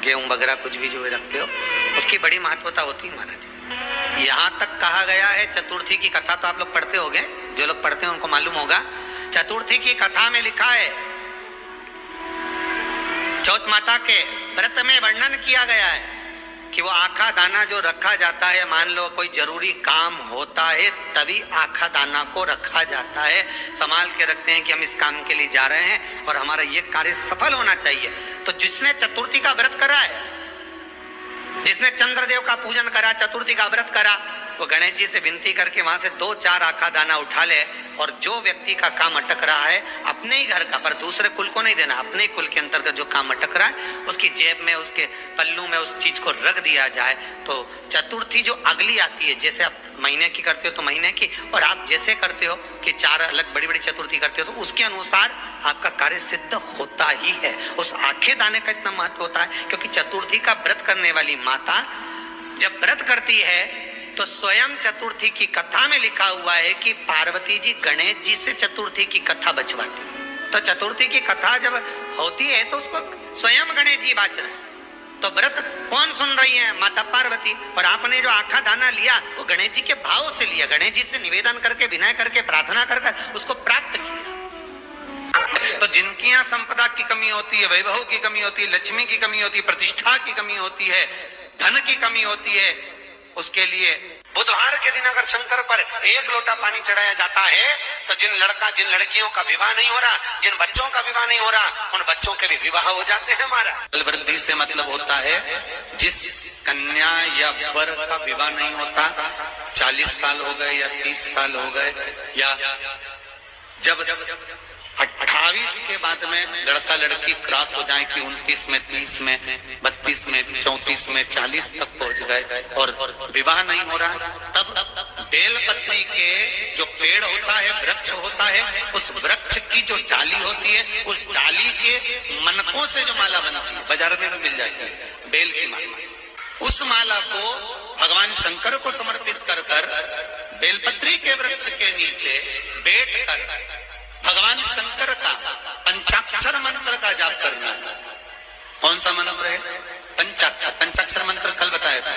गेहूं वगैरह कुछ भी जो भी रखते हो, उसकी बड़ी महत्वता होती है महाराज। यहाँ तक कहा गया है, चतुर्थी की कथा तो आप लोग पढ़ते होंगे, जो लोग पढ़ते हैं उनको मालूम होगा। चतुर्थी की कथा में लिखा है, चौथ माता के व्रत में वर्णन किया गया है कि वो आखा दाना जो रखा जाता है, मान लो कोई जरूरी काम होता है तभी आखा दाना को रखा जाता है, संभाल के रखते हैं कि हम इस काम के लिए जा रहे हैं और हमारा ये कार्य सफल होना चाहिए। तो जिसने चतुर्थी का व्रत करा है, जिसने चंद्रदेव का पूजन करा, चतुर्थी का व्रत करा, वो गणेश जी से विनती करके वहां से 2-4 आखा दाना उठा ले, और जो व्यक्ति का काम अटक रहा है अपने ही घर का, पर दूसरे कुल को नहीं देना, अपने ही कुल के अंतर्गत जो काम अटक रहा है उसकी जेब में, उसके पल्लू में उस चीज को रख दिया जाए। तो चतुर्थी जो अगली आती है, जैसे आप महीने की करते हो तो महीने की, और आप जैसे करते हो कि 4 अलग बड़ी बड़ी चतुर्थी करते हो तो उसके अनुसार आपका कार्य सिद्ध होता ही है। उस आखे दाने का इतना महत्व होता है क्योंकि चतुर्थी का व्रत करने वाली माता जब व्रत करती है तो स्वयं चतुर्थी की कथा में लिखा हुआ है कि पार्वती जी गणेश जी से चतुर्थी की कथा बचवाती। तो चतुर्थी की कथा जब होती है तो उसको स्वयं गणेश जी बाच रहे हैं। तो व्रत कौन सुन रही है? माता पार्वती। और आपने जो आखा दाना लिया वो गणेश जी के भाव से लिया, गणेश जी से निवेदन करके, विनय करके, प्रार्थना कर उसको प्राप्त किया। तो जिनकी यहाँ संपदा की कमी होती है, वैभव की कमी होती है, लक्ष्मी की कमी होती है, प्रतिष्ठा की कमी होती है, धन की कमी होती है, उसके लिए बुधवार के दिन अगर शंकर पर 1 लोटा पानी चढ़ाया जाता है तो जिन लड़कियों का विवाह नहीं हो रहा, जिन बच्चों का विवाह नहीं हो रहा, उन बच्चों के भी विवाह हो जाते हैं। हमारा बलवृद्धि से मतलब होता है जिस कन्या या वर का विवाह नहीं होता, 40 साल हो गए या 30 साल हो गए, या जब 28 के बाद में लड़का लड़की क्रॉस हो जाए कि 29 में, 30 में, 32 में, 34 में, 40 तक पहुंच गए और विवाह नहीं हो रहा, तब बेलपत्री के जो पेड़ होता है, वृक्ष होता है, उस वृक्ष की जो डाली होती है, उस डाली के मनकों से जो माला बनती है, बाजार में मिल जाती है बेल की माला, उस माला को भगवान शंकर को समर्पित कर बेलपत्री के वृक्ष के नीचे बैठ कर भगवान शंकर का पंचाक्षर मंत्र का जाप करना है। कौन सा मंत्र है? पंचाक्षर मंत्र कल बताया था,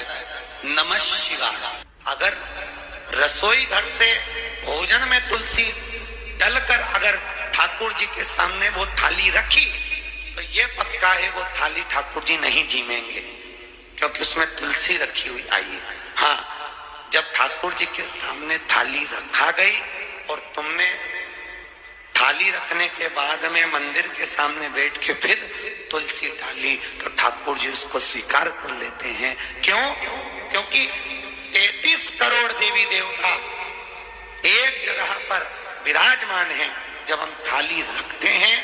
नमः शिवाय। अगर रसोई घर से भोजन में तुलसी डलकर अगर ठाकुर जी के सामने वो थाली रखी तो ये पक्का है वो थाली ठाकुर जी नहीं जीमेंगे, क्योंकि उसमें तुलसी रखी हुई आई है। हाँ, जब ठाकुर जी के सामने थाली रखा गई और तुमने थाली रखने के बाद में मंदिर के सामने बैठ के फिर तुलसी डाली तो ठाकुर जी उसको स्वीकार कर लेते हैं। क्यों? क्योंकि 33 करोड़ देवी देवता एक जगह पर विराजमान हैं। जब हम थाली रखते हैं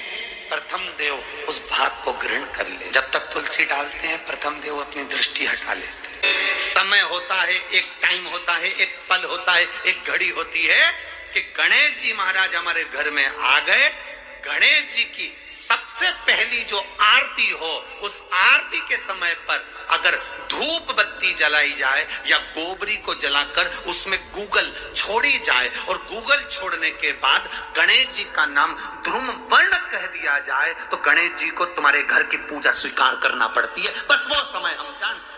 प्रथम देव उस भाग को ग्रहण कर ले। जब तक तुलसी डालते हैं प्रथम देव अपनी दृष्टि हटा लेते हैं। समय होता है, एक टाइम होता है, एक पल होता है, एक घड़ी होती है कि गणेश जी महाराज हमारे घर में आ गए। गणेश जी की सबसे पहली जो आरती हो, उस आरती के समय पर अगर धूप बत्ती जलाई जाए या गोबरी को जलाकर उसमें गूगल छोड़ी जाए और गूगल छोड़ने के बाद गणेश जी का नाम ध्रुम वर्ण कह दिया जाए तो गणेश जी को तुम्हारे घर की पूजा स्वीकार करना पड़ती है। बस वो समय हम जानते